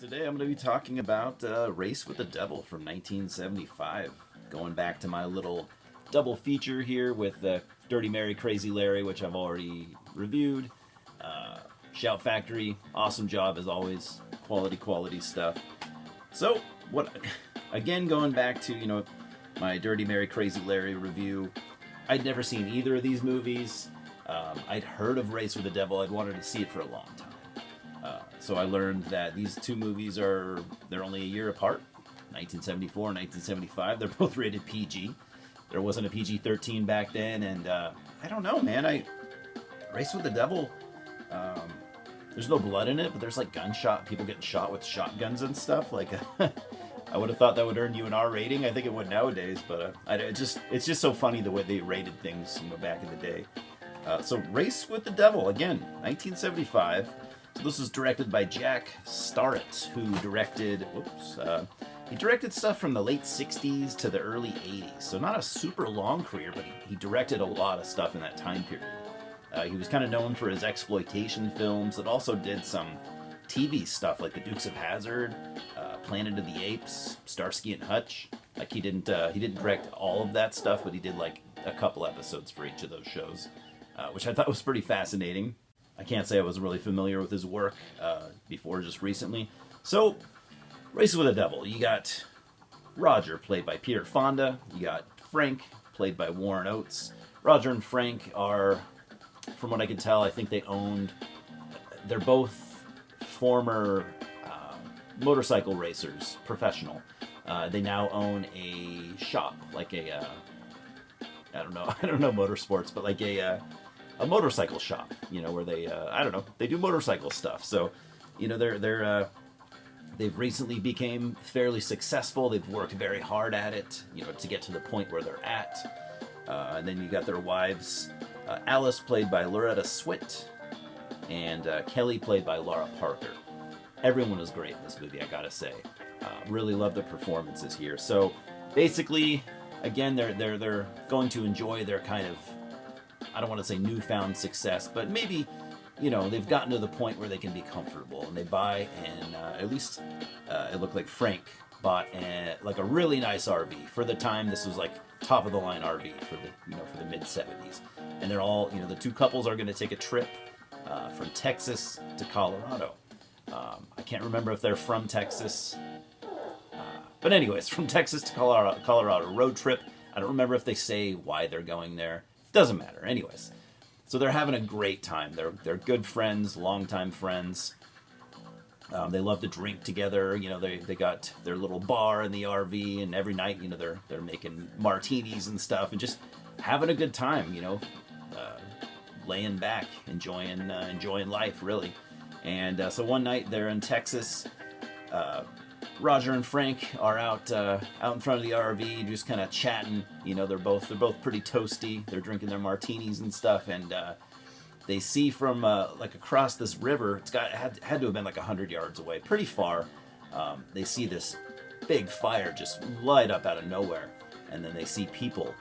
Today I'm going to be talking about Race with the Devil from 1975. Going back to my little double feature here with Dirty Mary, Crazy Larry, which I've already reviewed. Shout Factory, awesome job as always. Quality stuff. So, again, going back to, my Dirty Mary, Crazy Larry review, I'd never seen either of these movies. I'd heard of Race with the Devil. I'd wanted to see it for a long time. So I learned that these two movies they're only a year apart, 1974 and 1975. They're both rated PG. There wasn't a PG-13 back then, and I don't know, man. Race with the Devil, there's no blood in it, but there's like people getting shot with shotguns and stuff. Like, I would have thought that would earn you an R rating. I think it would nowadays, but it's just so funny the way they rated things back in the day. So Race with the Devil, again, 1975. So this was directed by Jack Starrett, who directed, he directed stuff from the late 60s to the early 80s. So not a super long career, but he directed a lot of stuff in that time period. He was kind of known for his exploitation films that also did some TV stuff like The Dukes of Hazzard, Planet of the Apes, Starsky and Hutch. Like he didn't direct all of that stuff, but he did like a couple episodes for each of those shows, which I thought was pretty fascinating. I can't say I was really familiar with his work before just recently. So, Race with the Devil. You got Roger, played by Peter Fonda. You got Frank, played by Warren Oates. Roger and Frank are, from what I can tell, I think they're both former motorcycle racers, professional. They now own a shop, like I don't know motorsports, but like a motorcycle shop, where they do motorcycle stuff. So, they've recently became fairly successful. They've worked very hard at it, to get to the point where they're at. And then you got their wives, Alice, played by Loretta Swit, and Kelly, played by Laura Parker. Everyone was great in this movie, I gotta say. Really love the performances here. So, basically, again, they're going to enjoy their kind of, I don't want to say newfound success, but maybe, they've gotten to the point where they can be comfortable, and they buy, and at least it looked like Frank bought like a really nice RV. For the time, this was like top of the line RV for the mid 70s. And they're all, the two couples are going to take a trip from Texas to Colorado. I can't remember if they're from Texas, but anyways, from Texas to Colorado road trip. I don't remember if they say why they're going there. Doesn't matter. Anyways, so they're having a great time. They're good friends, longtime friends. They love to drink together. They got their little bar in the RV, and every night, they're making martinis and stuff, and just having a good time. Laying back, enjoying life, really. And so one night they're in Texas. Roger and Frank are out in front of the RV, just kind of chatting. They're both pretty toasty. They're drinking their martinis and stuff, and they see from like across this river. Had to have been like 100 yards away, pretty far. They see this big fire just light up out of nowhere, and then they see people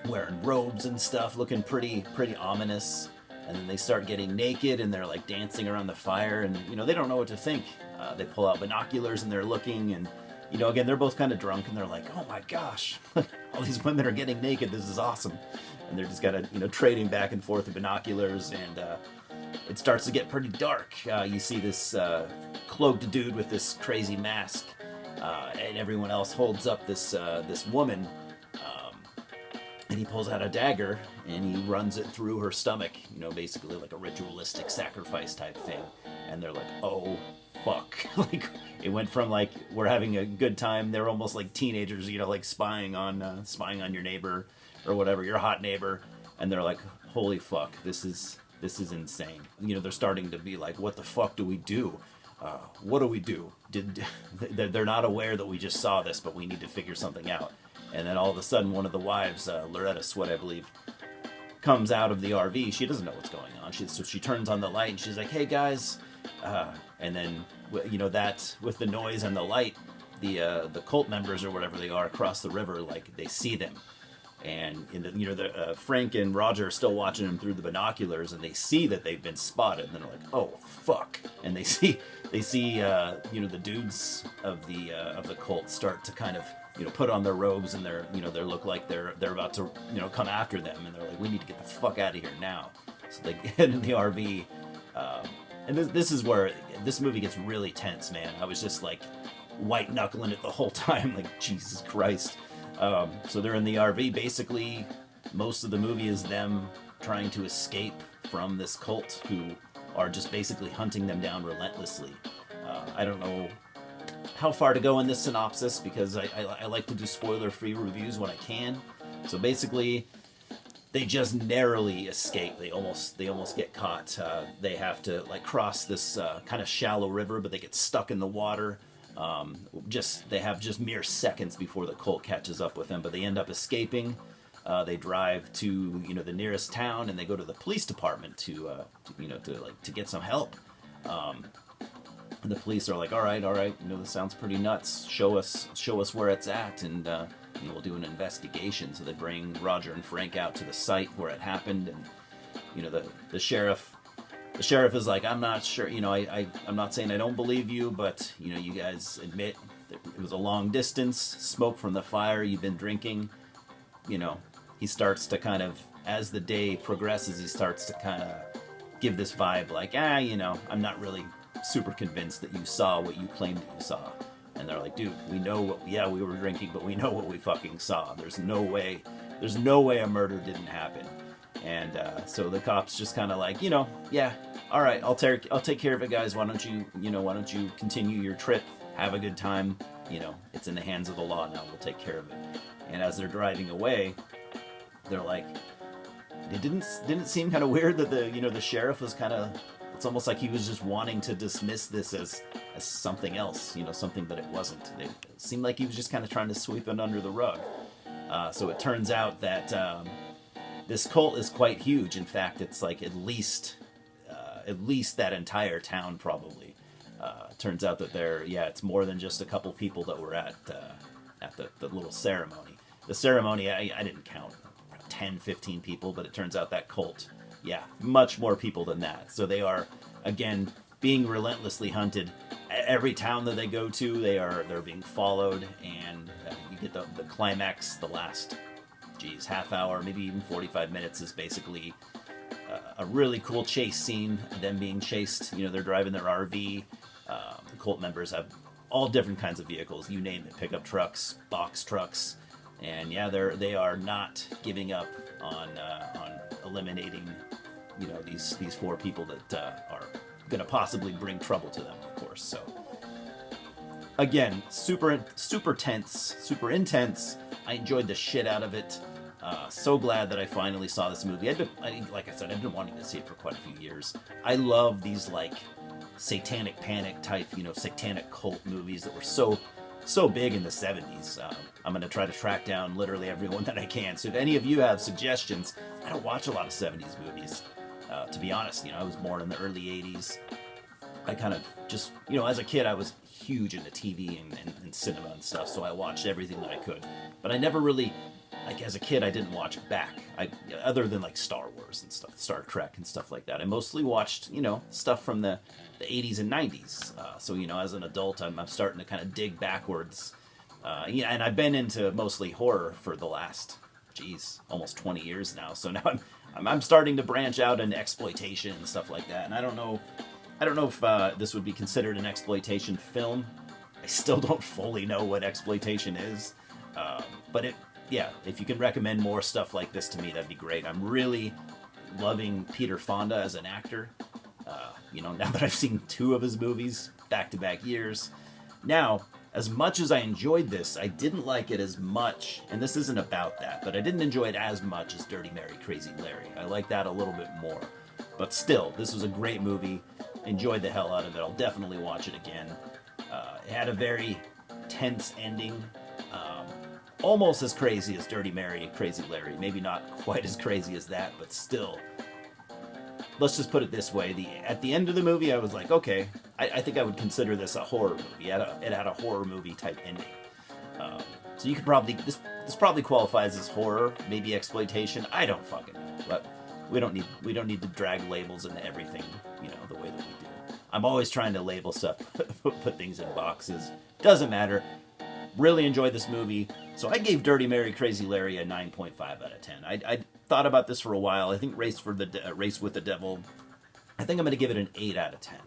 wearing robes and stuff, looking pretty ominous. And then they start getting naked, and they're like dancing around the fire, and they don't know what to think. They pull out binoculars and they're looking, and again, they're both kind of drunk, and they're like, "Oh my gosh, all these women are getting naked. This is awesome." And they're just kind of trading back and forth with binoculars, and it starts to get pretty dark. You see this cloaked dude with this crazy mask, and everyone else holds up this woman. And he pulls out a dagger, and he runs it through her stomach, basically like a ritualistic sacrifice type thing. And they're like, "Oh, fuck." Like, it went from like, we're having a good time, they're almost like teenagers, like spying on your neighbor, or whatever, your hot neighbor. And they're like, "Holy fuck, this is insane." They're starting to be like, "What the fuck do we do? What do we do?" They're not aware that we just saw this, but we need to figure something out. And then all of a sudden, one of the wives, Loretta Swit, I believe, comes out of the RV. She doesn't know what's going on. So she turns on the light, and she's like, "Hey, guys." And then, that with the noise and the light, the cult members or whatever they are across the river, like, they see them. And Frank and Roger are still watching them through the binoculars, and they see that they've been spotted. And they're like, "Oh fuck!" And they see the dudes of the cult start to kind of put on their robes, and they look like they're about to come after them, and they're like, "We need to get the fuck out of here now." So they get in the RV, and this is where this movie gets really tense, man. I was just like white knuckling it the whole time, like Jesus Christ. So they're in the RV. Basically, most of the movie is them trying to escape from this cult, who are just basically hunting them down relentlessly. I don't know how far to go in this synopsis, because I like to do spoiler-free reviews when I can. So basically, they just narrowly escape. They almost get caught. They have to cross this kind of shallow river, but they get stuck in the water. They have just mere seconds before the cult catches up with them, but they end up escaping. They drive to the nearest town, and they go to the police department to get some help. And the police are like, all right, this sounds pretty nuts. Show us where it's at, and we'll do an investigation. So they bring Roger and Frank out to the site where it happened, and the sheriff. The sheriff is like, I'm not sure, I'm not saying I don't believe you, but, you guys admit that it was a long distance, smoke from the fire you've been drinking. He starts to kind of, as the day progresses, he starts to kind of give this vibe like, I'm not really super convinced that you saw what you claimed that you saw. And they're like, dude, we know we were drinking, but we know what we fucking saw. There's no way a murder didn't happen. And so the cops just kind of like, yeah, all right, I'll take care of it, guys. Why don't you continue your trip? Have a good time. It's in the hands of the law now. We'll take care of it. And as they're driving away, they're like, it didn't seem kind of weird that the sheriff was kind of. It's almost like he was just wanting to dismiss this as something else, something that it wasn't. It seemed like he was just kind of trying to sweep it under the rug. So it turns out that. This cult is quite huge. In fact, it's like at least that entire town probably. Turns out that it's more than just a couple people that were at the little ceremony. The ceremony, I didn't count, 10, 15 people, but it turns out that cult, much more people than that. So they are, again, being relentlessly hunted. Every town that they go to, they're being followed, and you get the climax, the last half hour, maybe even 45 minutes is basically a really cool chase scene, them being chased. They're driving their RV. The cult members have all different kinds of vehicles, you name it, pickup trucks, box trucks, and they are not giving up on eliminating these four people that are going to possibly bring trouble to them, of course. So again, super tense, super intense. I enjoyed the shit out of it. So glad that I finally saw this movie. Like I said, I've been wanting to see it for quite a few years. I love these satanic panic type, satanic cult movies that were so big in the 70s. I'm going to try to track down literally everyone that I can. So if any of you have suggestions, I don't watch a lot of 70s movies. To be honest, I was born in the early 80s. I kind of just, as a kid, I was huge into TV and cinema and stuff, so I watched everything that I could. But I never really, as a kid, I didn't watch back, other than Star Wars and stuff, Star Trek and stuff like that. I mostly watched, stuff from the 80s and 90s. So, as an adult, I'm starting to kind of dig backwards. And I've been into mostly horror for the last, almost 20 years now. So now I'm starting to branch out into exploitation and stuff like that. And I don't know if this would be considered an exploitation film. I still don't fully know what exploitation is. But if you can recommend more stuff like this to me, that'd be great. I'm really loving Peter Fonda as an actor. Now that I've seen 2 of his movies back-to-back years. Now, as much as I enjoyed this, I didn't like it as much, and this isn't about that, but I didn't enjoy it as much as Dirty Mary, Crazy Larry. I like that a little bit more. But still, this was a great movie. Enjoyed the hell out of it. I'll definitely watch it again. It had a very tense ending. Almost as crazy as Dirty Mary, Crazy Larry. Maybe not quite as crazy as that, but still. Let's just put it this way. At the end of the movie, I was like, okay, I think I would consider this a horror movie. It had a horror movie type ending. So you could probably, this probably qualifies as horror, maybe exploitation. I don't fucking know, but we don't need to drag labels into everything, you know, the way that we do. I'm always trying to label stuff, put things in boxes. Doesn't matter. Really enjoyed this movie, so I gave Dirty Mary Crazy Larry a 9.5 out of 10. I thought about this for a while. I think Race with the Devil, I think I'm going to give it an 8 out of 10.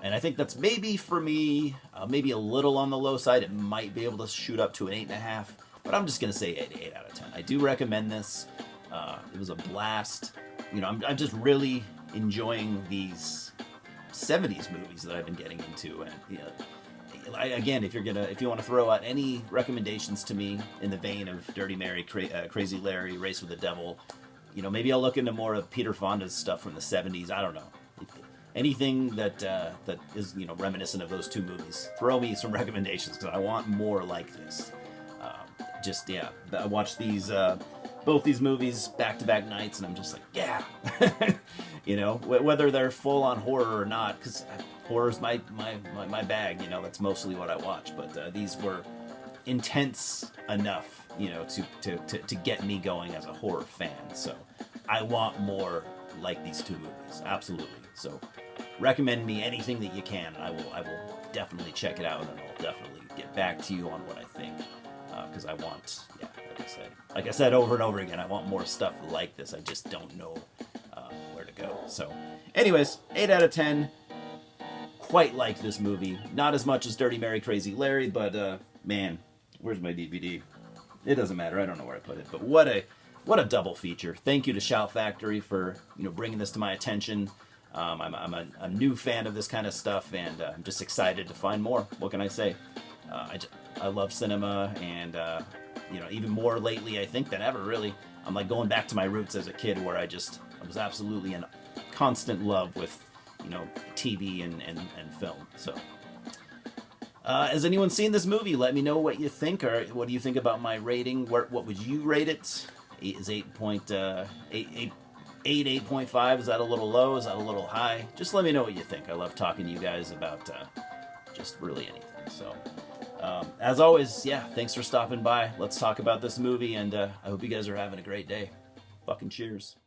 And I think that's maybe, for me, maybe a little on the low side. It might be able to shoot up to an 8.5, but I'm just going to say 8 out of 10. I do recommend this. It was a blast. You know, I'm just really enjoying these 70's movies that I've been getting into. And, you know, again, if you want to throw out any recommendations to me in the vein of Dirty Mary, Crazy Larry, Race with the Devil, you know, maybe I'll look into more of Peter Fonda's stuff from the 70's. I don't know. Anything that is, you know, reminiscent of those two movies, throw me some recommendations, because I want more like this. I watched both these movies back-to-back nights, and I'm just like, yeah. You know, whether they're full-on horror or not, because horror's my bag, you know, that's mostly what I watch, but these were intense enough, you know, to get me going as a horror fan, so I want more like these two movies, absolutely. So recommend me anything that you can, and I will definitely check it out, and I'll definitely get back to you on what I think, because I want, yeah, like I said over and over again, I want more stuff like this. I just don't know where to go. So anyways, 8 out of 10. Quite like this movie. Not as much as Dirty Mary Crazy Larry, but man, where's my DVD? It doesn't matter. I don't know where I put it. But what a double feature. Thank you to Shout Factory for, you know, bringing this to my attention. I'm a new fan of this kind of stuff, and I'm just excited to find more. What can I say? I love cinema, and you know, even more lately, I think, than ever, really. I'm like going back to my roots as a kid, where I was absolutely in constant love with, you know, TV and film. So has anyone seen this movie? Let me know what you think, or what do you think about my rating? What would you rate it? Is 8.5? Is that a little low? Is that a little high? Just let me know what you think. I love talking to you guys about just really anything. So as always, yeah, thanks for stopping by. Let's talk about this movie, and I hope you guys are having a great day. Fucking cheers.